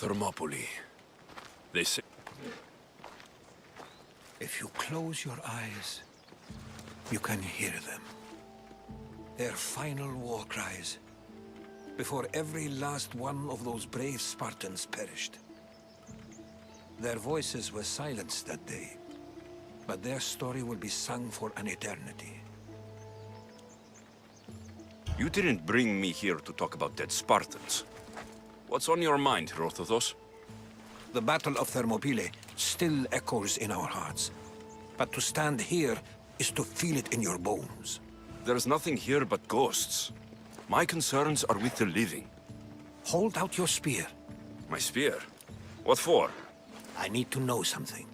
Thermopylae. They say... If you close your eyes, you can hear them. Their final war cries, before every last one of those brave Spartans perished. Their voices were silenced that day, but their story will be sung for an eternity. You didn't bring me here to talk about dead Spartans. What's on your mind, Herodotus? The Battle of Thermopylae still echoes in our hearts. But to stand here is to feel it in your bones. There's nothing here but ghosts. My concerns are with the living. Hold out your spear. My spear? What for? I need to know something.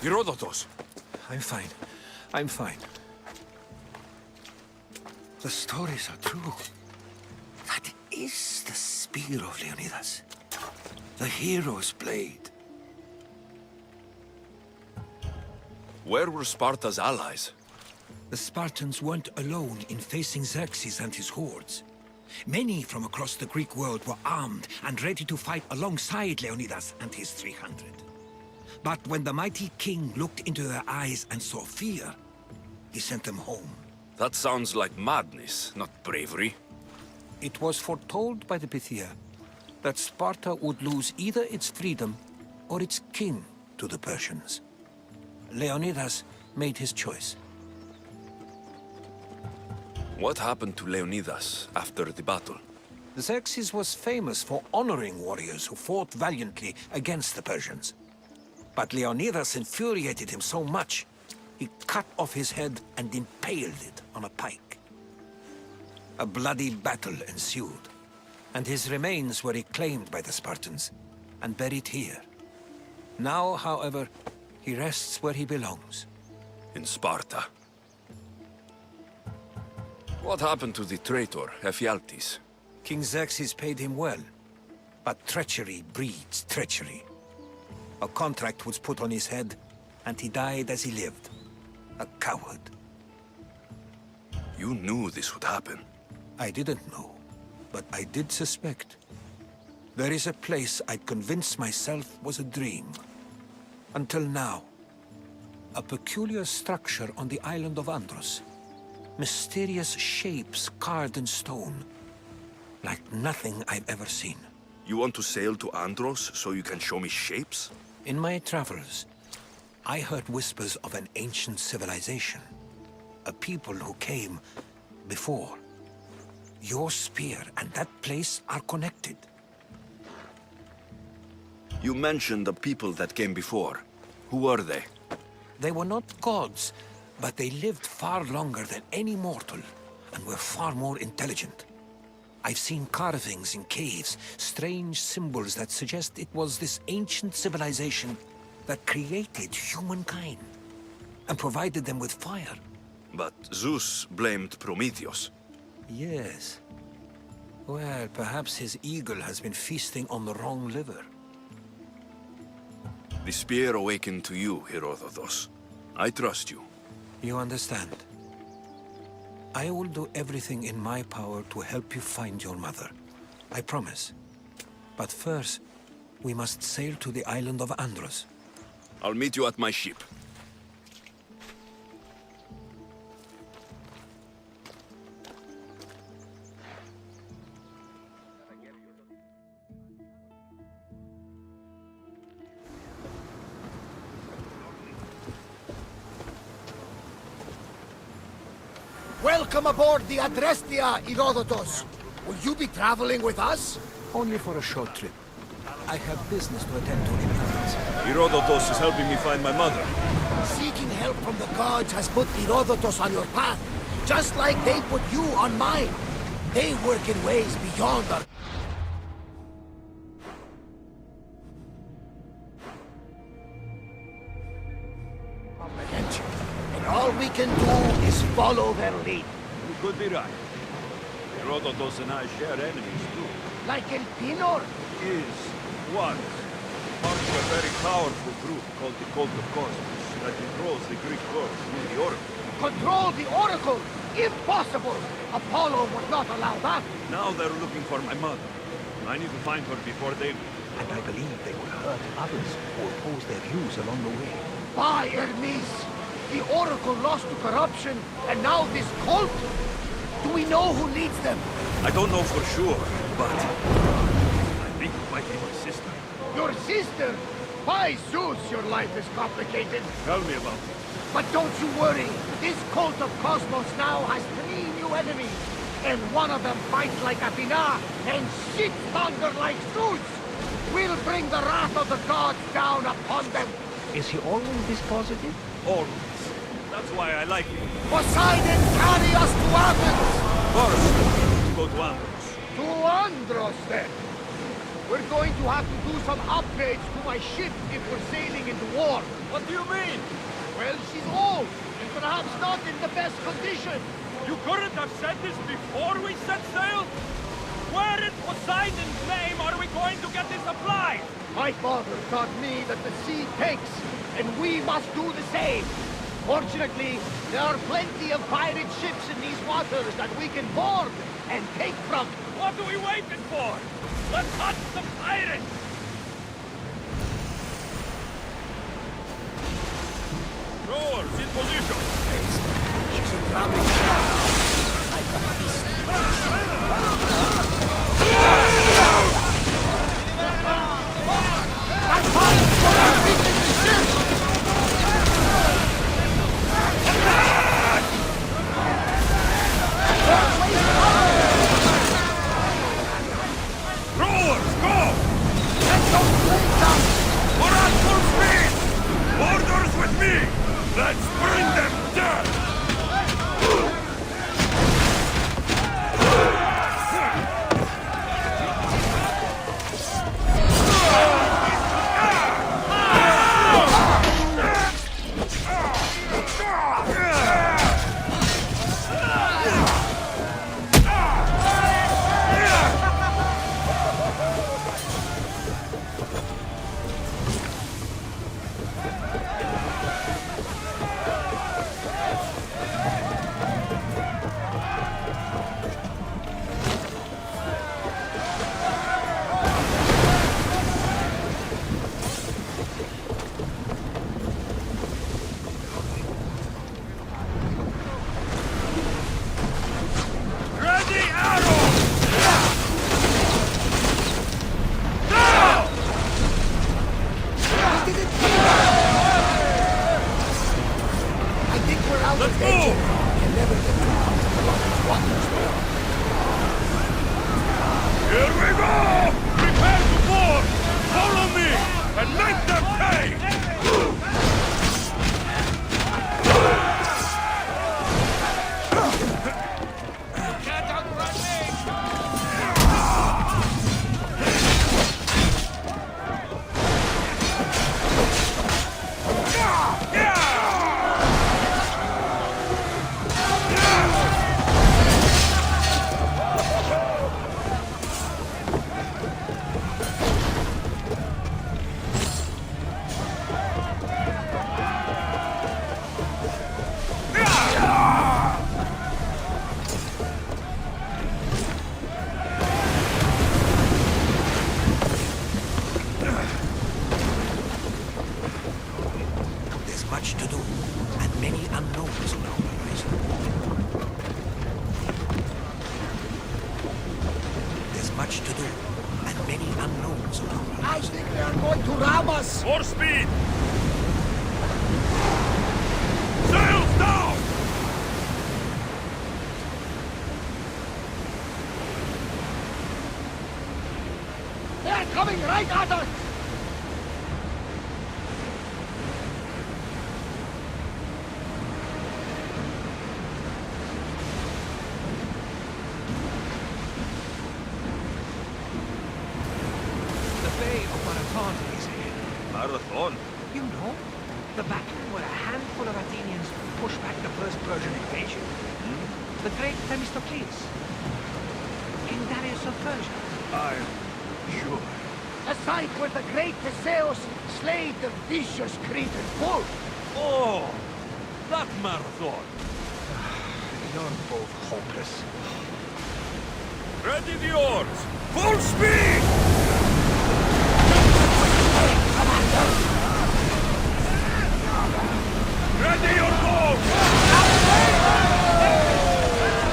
Herodotus! I'm fine. I'm fine. The stories are true. That is the spear of Leonidas. The hero's blade. Where were Sparta's allies? The Spartans weren't alone in facing Xerxes and his hordes. Many from across the Greek world were armed and ready to fight alongside Leonidas and his 300. But when the mighty king looked into their eyes and saw fear, he sent them home. That sounds like madness, not bravery. It was foretold by the Pythia that Sparta would lose either its freedom or its king to the Persians. Leonidas made his choice. What happened to Leonidas after the battle? Xerxes was famous for honoring warriors who fought valiantly against the Persians. But Leonidas infuriated him so much, he cut off his head and impaled it on a pike. A bloody battle ensued, and his remains were reclaimed by the Spartans and buried here. Now, however, he rests where he belongs. In Sparta. What happened to the traitor, Ephialtes? King Xerxes paid him well, but treachery breeds treachery. A contract was put on his head, and he died as he lived. A coward. You knew this would happen. I didn't know, but I did suspect. There is a place I'd convinced myself was a dream. Until now. A peculiar structure on the island of Andros. Mysterious shapes carved in stone. Like nothing I've ever seen. You want to sail to Andros so you can show me shapes? In my travels, I heard whispers of an ancient civilization. A people who came before. Your spear and that place are connected. You mentioned the people that came before. Who were they? They were not gods, but they lived far longer than any mortal, and were far more intelligent. I've seen carvings in caves, strange symbols that suggest it was this ancient civilization that created humankind, and provided them with fire. But Zeus blamed Prometheus. Yes. Well, perhaps his eagle has been feasting on the wrong liver. The spear awakened to you, Herodotus. I trust you. You understand? I will do everything in my power to help you find your mother. I promise. But first, we must sail to the island of Andros. I'll meet you at my ship. Welcome aboard the Adrestia, Herodotus. Will you be traveling with us? Only for a short trip. I have business to attend to in Athens. Herodotus is helping me find my mother. Seeking help from the gods has put Herodotus on your path, just like they put you on mine. They work in ways beyond our comprehension. And all we can do is follow their lead. You could be right. Herodotus and I share enemies too. Like El Pinor. Was part of a very powerful group called the Cult of Cosmos that controls the Greek gods through the Oracle. Control the Oracle! Impossible! Apollo would not allow that! Now they're looking for my mother. I need to find her before they leave. And I believe they will hurt others who oppose their views along the way. By Hermes! The Oracle lost to corruption, and now this cult? Do we know who leads them? I don't know for sure, but I think it might be my sister. Your sister? By Zeus, your life is complicated. Tell me about it. But don't you worry. This cult of Cosmos now has 3 new enemies. And one of them fights like Athena and shits thunder like Zeus. We'll bring the wrath of the gods down upon them. Is he always this positive? Always. That's why I like him. Poseidon, carry us to Athens! First, to go to Andros. To Andros, then. We're going to have to do some upgrades to my ship if we're sailing into war. What do you mean? Well, she's old, and perhaps not in the best condition. You couldn't have said this before we set sail? Where in Poseidon's name are we going to get this applied? My father taught me that the sea takes, and we must do the same. Fortunately, there are plenty of pirate ships in these waters that we can board and take from. What are we waiting for? Let's hunt the pirates! Rowers in position! She's a drowning like a beast. That pirates are beating the ship! Rowers, go! Let's go straight down! We're at full speed! Orders with me! Let's bring them down! Let's move! You never get too comfortable on these waters, though. Here we go! Prepare to board! Follow me! And make them pay! There's much to do, and many unknowns on our horizon. There's much to do, and many unknowns on our horizon. I think they are going to ram us. More speed! Sails down! They are coming right at us. The Bay of Marathon is ahead. Marathon? You know, the battle where a handful of Athenians pushed back the first Persian invasion. The great Themistocles. King Darius of Persia. I'm sure. A site where the great Theseus slayed the vicious Cretan bull. Oh! That marathon! You're both hopeless. Ready the oars! Full speed! Ready your boat!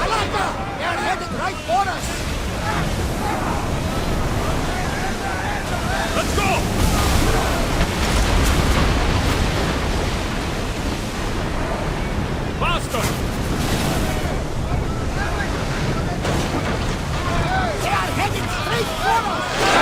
Alaka! They are headed right for us. Let's go! Faster! They are headed straight for us.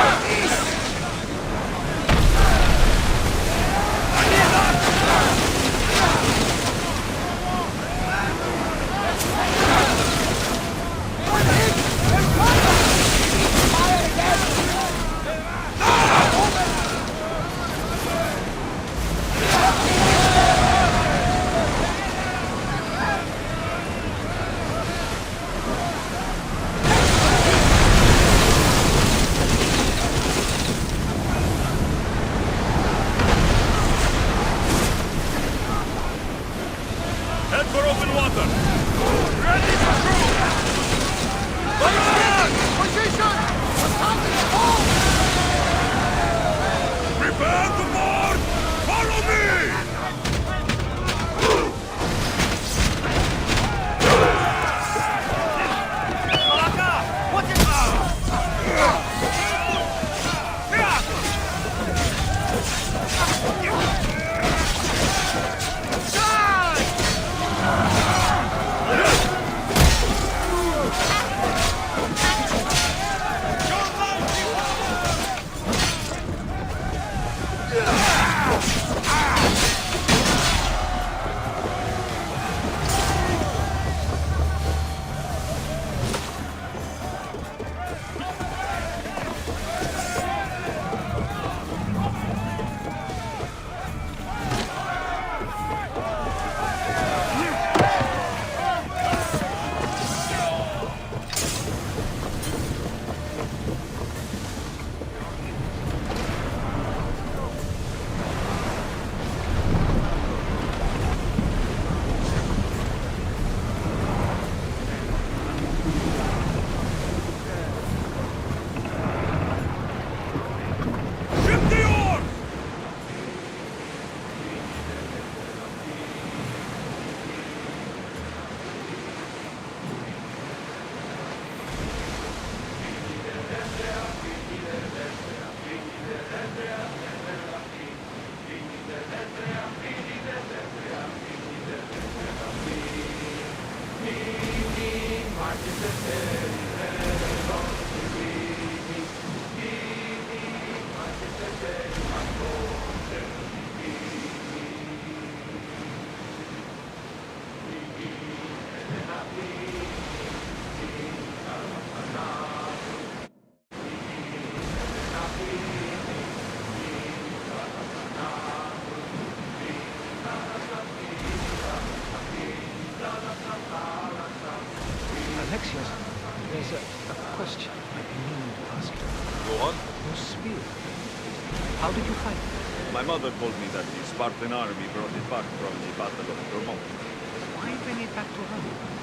My mother told me that the Spartan army brought it back from the Battle of Thermopylae. Why bring it back to her?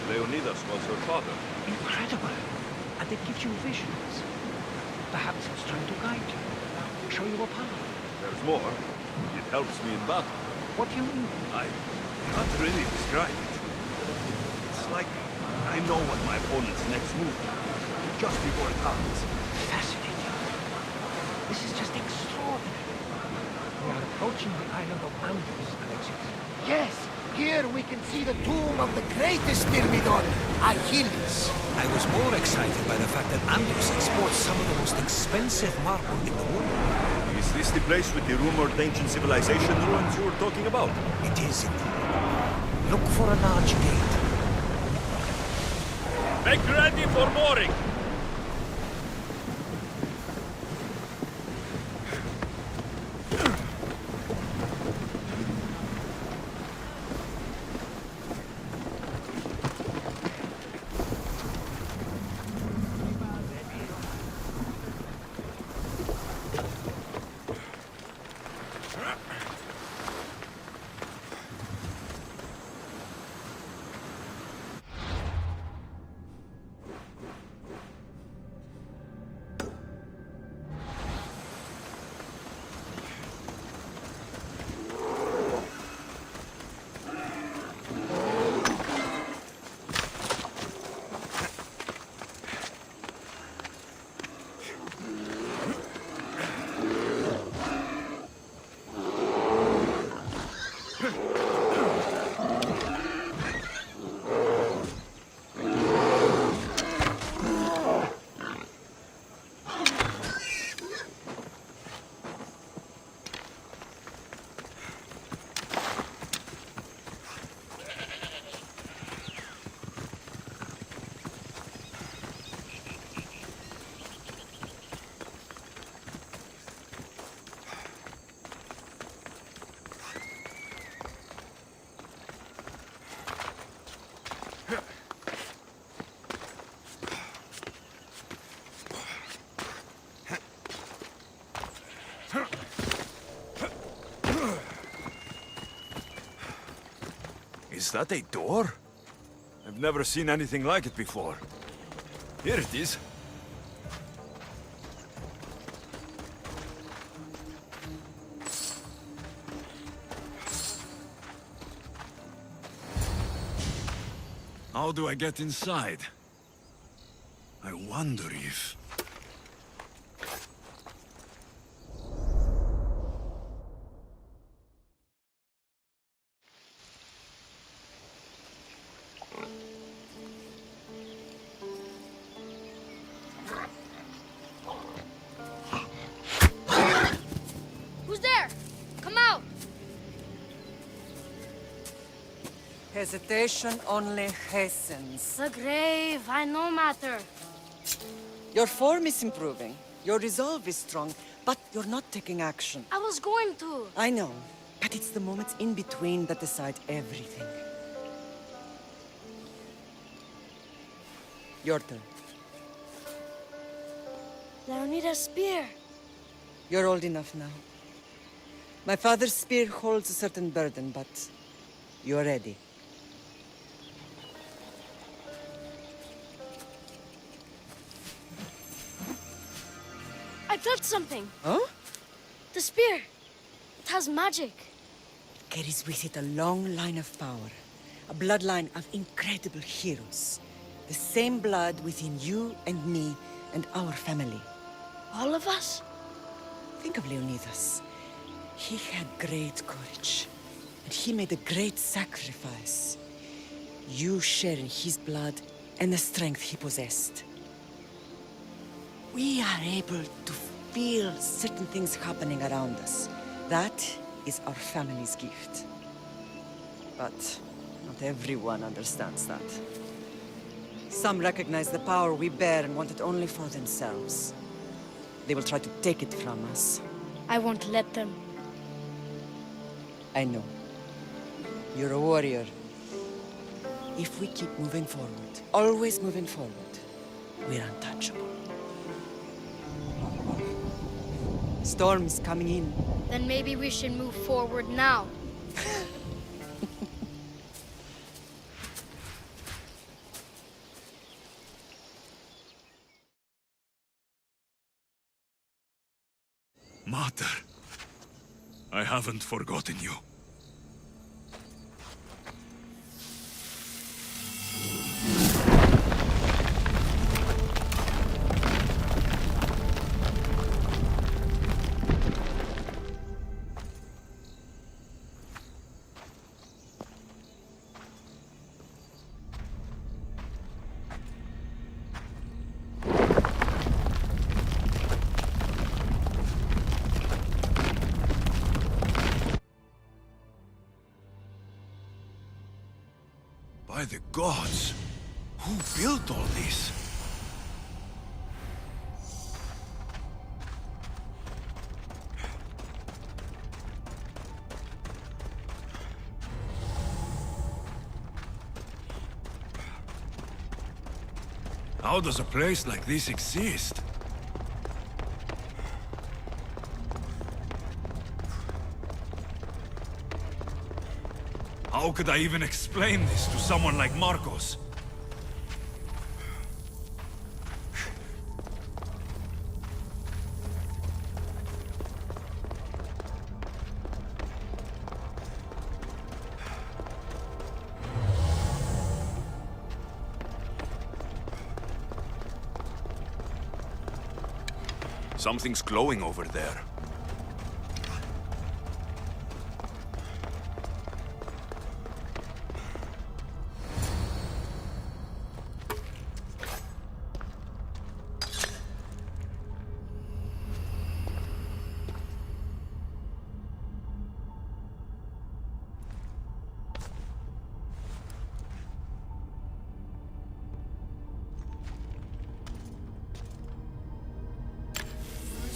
Leonidas was her father. Incredible. And it gives you visions. Perhaps it's trying to guide you. Show you a path. There's more. It helps me in battle. What do you mean? I can't really describe it. It's like I know what my opponent's next move will be, just before it happens. Fascinating. This is just extraordinary. We are approaching the island of Andros, Alexios. Yes, here we can see the tomb of the greatest Myrmidon, Achilles. I was more excited by the fact that Andros exports some of the most expensive marble in the world. Is this the place with the rumored ancient civilization ruins you were talking about? It is indeed. Look for a large gate. Make ready for mooring! Is that a door? I've never seen anything like it before. Here it is. How do I get inside? I wonder if... Who's there? Come out! Hesitation only hastens. The grave, I no matter. Your form is improving. Your resolve is strong, but you're not taking action. I was going to. I know, but it's the moments in between that decide everything. Your turn. Leonidas' spear. You're old enough now. My father's spear holds a certain burden, but you're ready. I felt something. Huh? The spear. It has magic. Carries with it a long line of power. A bloodline of incredible heroes. The same blood within you and me and our family. All of us? Think of Leonidas. He had great courage. And he made a great sacrifice. You share in his blood and the strength he possessed. We are able to feel certain things happening around us. That is our family's gift. But not everyone understands that. Some recognize the power we bear and want it only for themselves. They will try to take it from us. I won't let them. I know. You're a warrior. If we keep moving forward, always moving forward, we're untouchable. Storm's coming in. Then maybe we should move forward now. Mater, I haven't forgotten you. By the gods! Who built all this? How does a place like this exist? How could I even explain this to someone like Marcos? Something's glowing over there.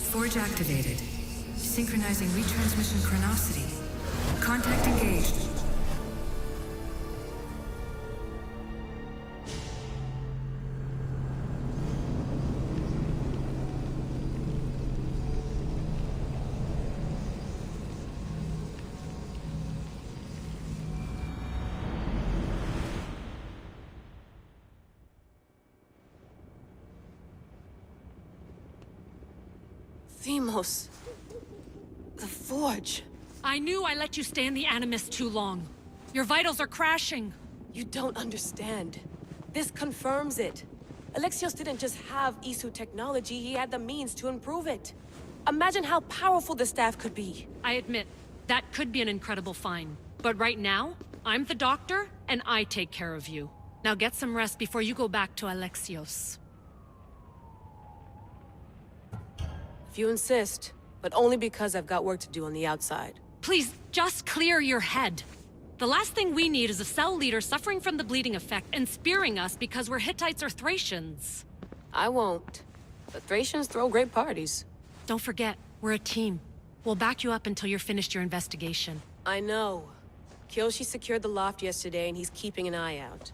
Forge activated. Synchronizing retransmission chronicity. Contact engaged. Themos. The Forge. I knew I let you stay in the Animus too long. Your vitals are crashing. You don't understand. This confirms it. Alexios didn't just have Isu technology, he had the means to improve it. Imagine how powerful the staff could be. I admit, that could be an incredible find. But right now, I'm the doctor, and I take care of you. Now get some rest before you go back to Alexios. If you insist, but only because I've got work to do on the outside. Please, just clear your head. The last thing we need is a cell leader suffering from the bleeding effect and spearing us because we're Hittites or Thracians. I won't. The Thracians throw great parties. Don't forget, we're a team. We'll back you up until you're finished your investigation. I know. Kyoshi secured the loft yesterday and he's keeping an eye out.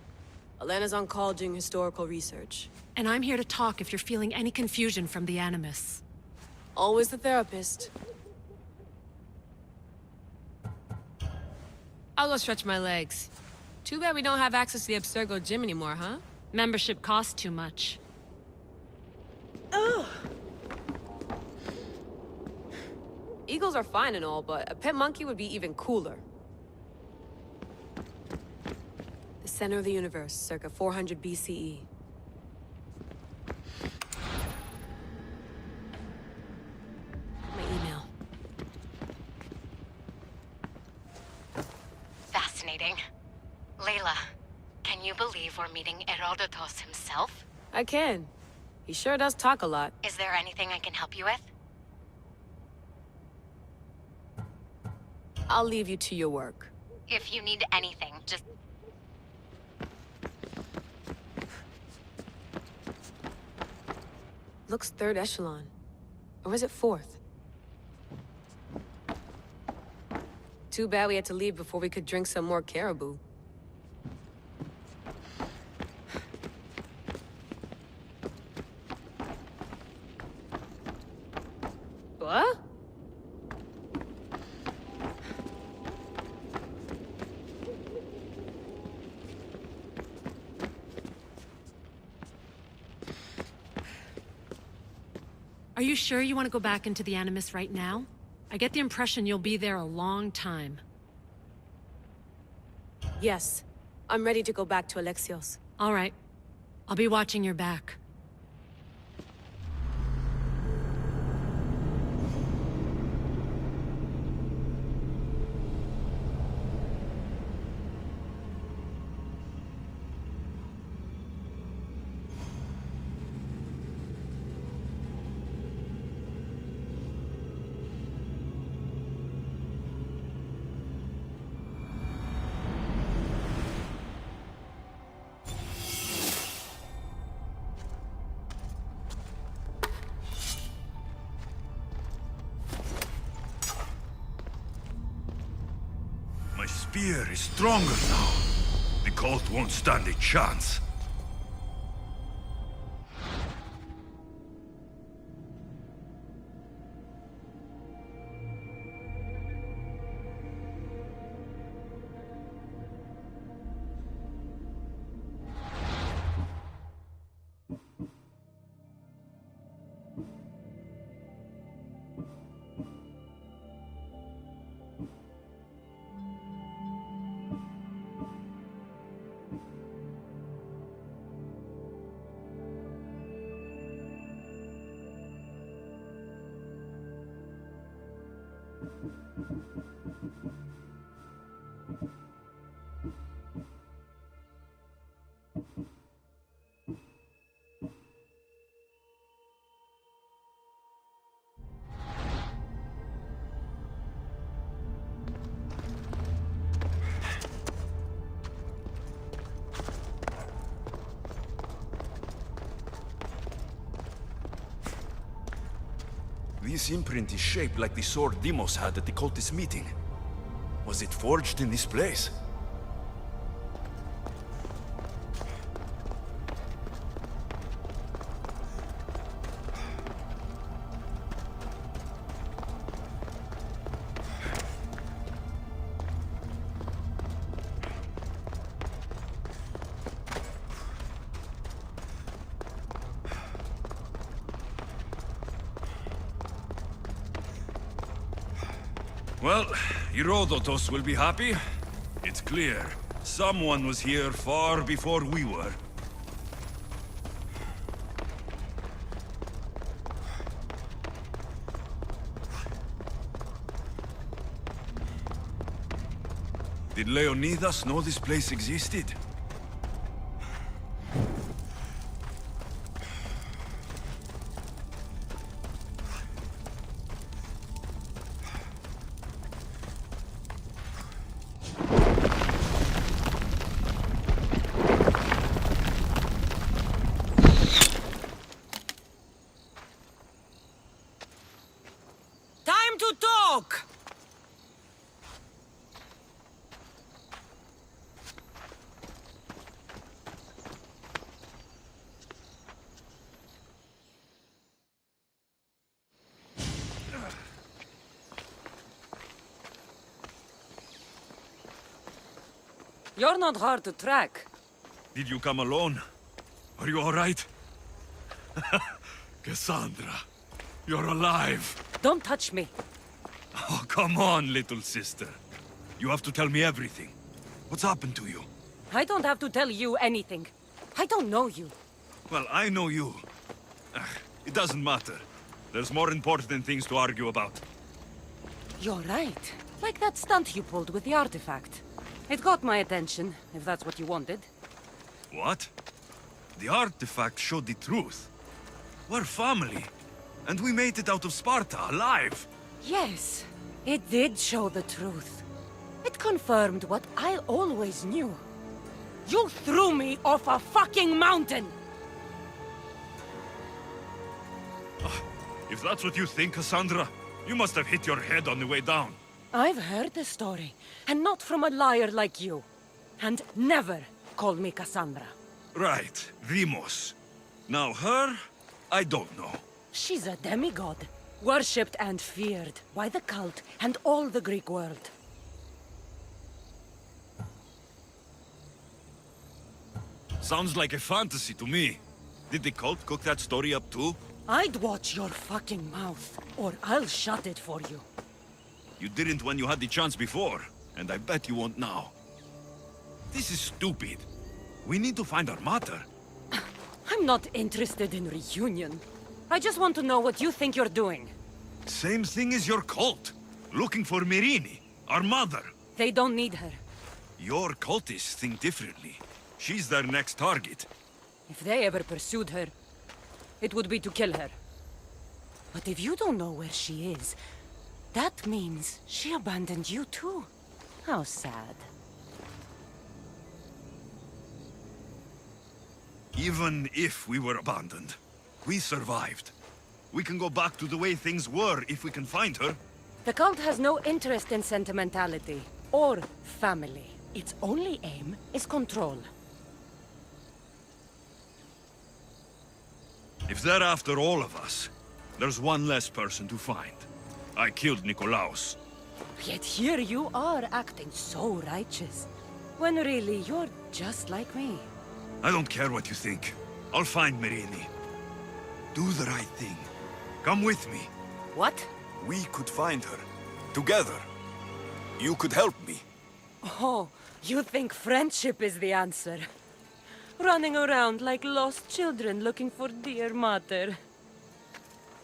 Elena's on call doing historical research. And I'm here to talk if you're feeling any confusion from the Animus. Always the therapist. I'll go stretch my legs. Too bad we don't have access to the Abstergo gym anymore, huh? Membership costs too much. Ugh. Eagles are fine and all, but a pet monkey would be even cooler. The center of the universe, circa 400 BCE. My email. Fascinating. Layla, can you believe we're meeting Herodotus himself? I can. He sure does talk a lot. Is there anything I can help you with? I'll leave you to your work. If you need anything, just... Looks third echelon. Or is it fourth? Too bad we had to leave before we could drink some more caribou. What? Are you sure you want to go back into the Animus right now? I get the impression you'll be there a long time. Yes. I'm ready to go back to Alexios. All right. I'll be watching your back. My spear is stronger now. The cult won't stand a chance. This imprint is shaped like the sword Deimos had at the cultist meeting. Was it forged in this place? Well, Herodotus will be happy. It's clear. Someone was here far before we were. Did Leonidas know this place existed? Time to talk! You're not hard to track. Did you come alone? Are you all right? Cassandra, you're alive. Don't touch me. Oh, come on, little sister. You have to tell me everything. What's happened to you? I don't have to tell you anything. I don't know you. Well, I know you. It doesn't matter. There's more important things to argue about. You're right. Like that stunt you pulled with the artifact. It got my attention, if that's what you wanted. What? The artifact showed the truth. We're family. And we made it out of Sparta, alive. Yes, it did show the truth. It confirmed what I always knew. You threw me off a fucking mountain! If that's what you think, Cassandra, you must have hit your head on the way down. I've heard the story, and not from a liar like you. And never call me Cassandra. Right, Deimos. Now her, I don't know. She's a demigod, worshipped and feared by the cult and all the Greek world. Sounds like a fantasy to me. Did the cult cook that story up too? I'd watch your fucking mouth, or I'll shut it for you. You didn't when you had the chance before, and I bet you won't now. This is stupid. We need to find our mother. I'm not interested in reunion. I just want to know what you think you're doing. Same thing as your cult. Looking for Myrrine, our mother. They don't need her. Your cultists think differently. She's their next target. If they ever pursued her, it would be to kill her. But if you don't know where she is, that means she abandoned you too. How sad. Even if we were abandoned, we survived. We can go back to the way things were if we can find her. The cult has no interest in sentimentality or family. Its only aim is control. If they're after all of us, there's one less person to find. I killed Nikolaos. Yet here you are acting so righteous, when really you're just like me. I don't care what you think. I'll find Myrrine. Do the right thing. Come with me. What? We could find her. Together. You could help me. Oh, you think friendship is the answer? Running around like lost children looking for dear mother.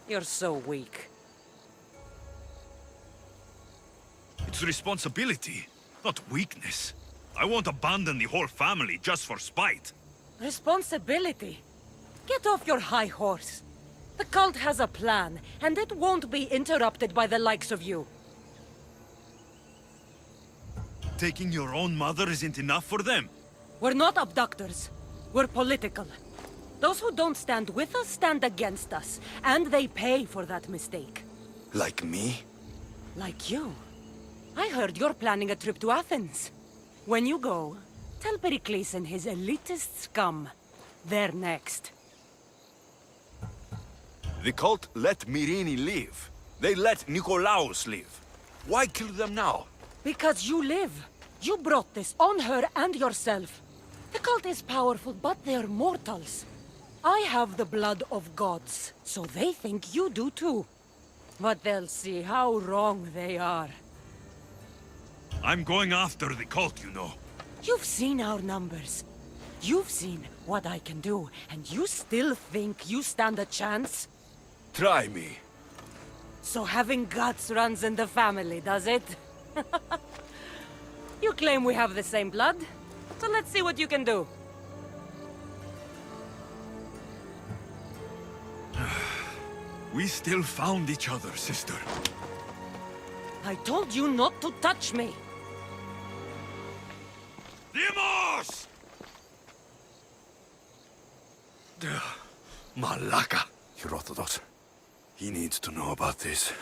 You're so weak. It's responsibility, not weakness. I won't abandon the whole family just for spite. Responsibility? Get off your high horse. The cult has a plan, and it won't be interrupted by the likes of you. Taking your own mother isn't enough for them. We're not abductors. We're political. Those who don't stand with us stand against us, and they pay for that mistake. Like me? Like you. I heard you're planning a trip to Athens. When you go, tell Pericles and his elitist scum. They're next. The cult let Myrrine live. They let Nikolaos live. Why kill them now? Because you live. You brought this on her and yourself. The cult is powerful, but they're mortals. I have the blood of gods, so they think you do too. But they'll see how wrong they are. I'm going after the cult, you know. You've seen our numbers. You've seen what I can do, and you still think you stand a chance? Try me. So having guts runs in the family, does it? You claim we have the same blood, so let's see what you can do. We still found each other, sister. I told you not to touch me. Dimos! Malaka. Herodotus. He needs to know about this.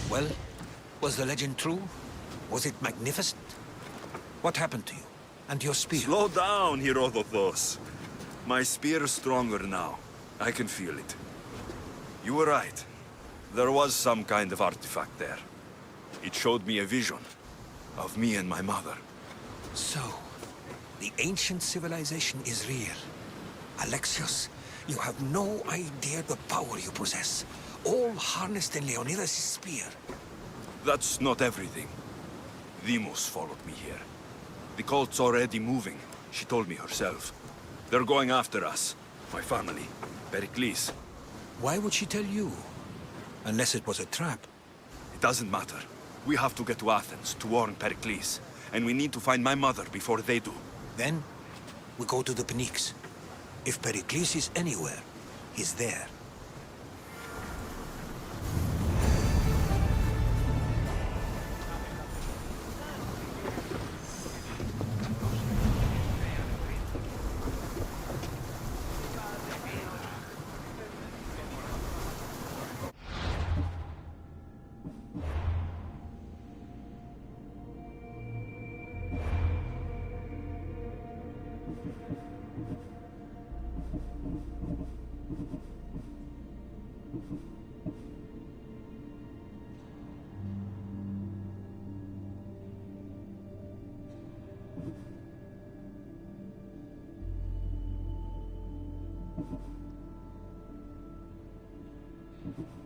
Well, was the legend true? Was it magnificent? What happened to you? And your spear? Slow down, Herodotos. My spear is stronger now. I can feel it. You were right. There was some kind of artifact there. It showed me a vision of me and my mother. So, the ancient civilization is real. Alexios, you have no idea the power you possess. All harnessed in Leonidas' spear. That's not everything. Demos followed me here. The cult's already moving. She told me herself. They're going after us. My family. Pericles. Why would she tell you? Unless it was a trap. It doesn't matter. We have to get to Athens to warn Pericles. And we need to find my mother before they do. Then, we go to the Pnyx. If Pericles is anywhere, he's there. Thank you.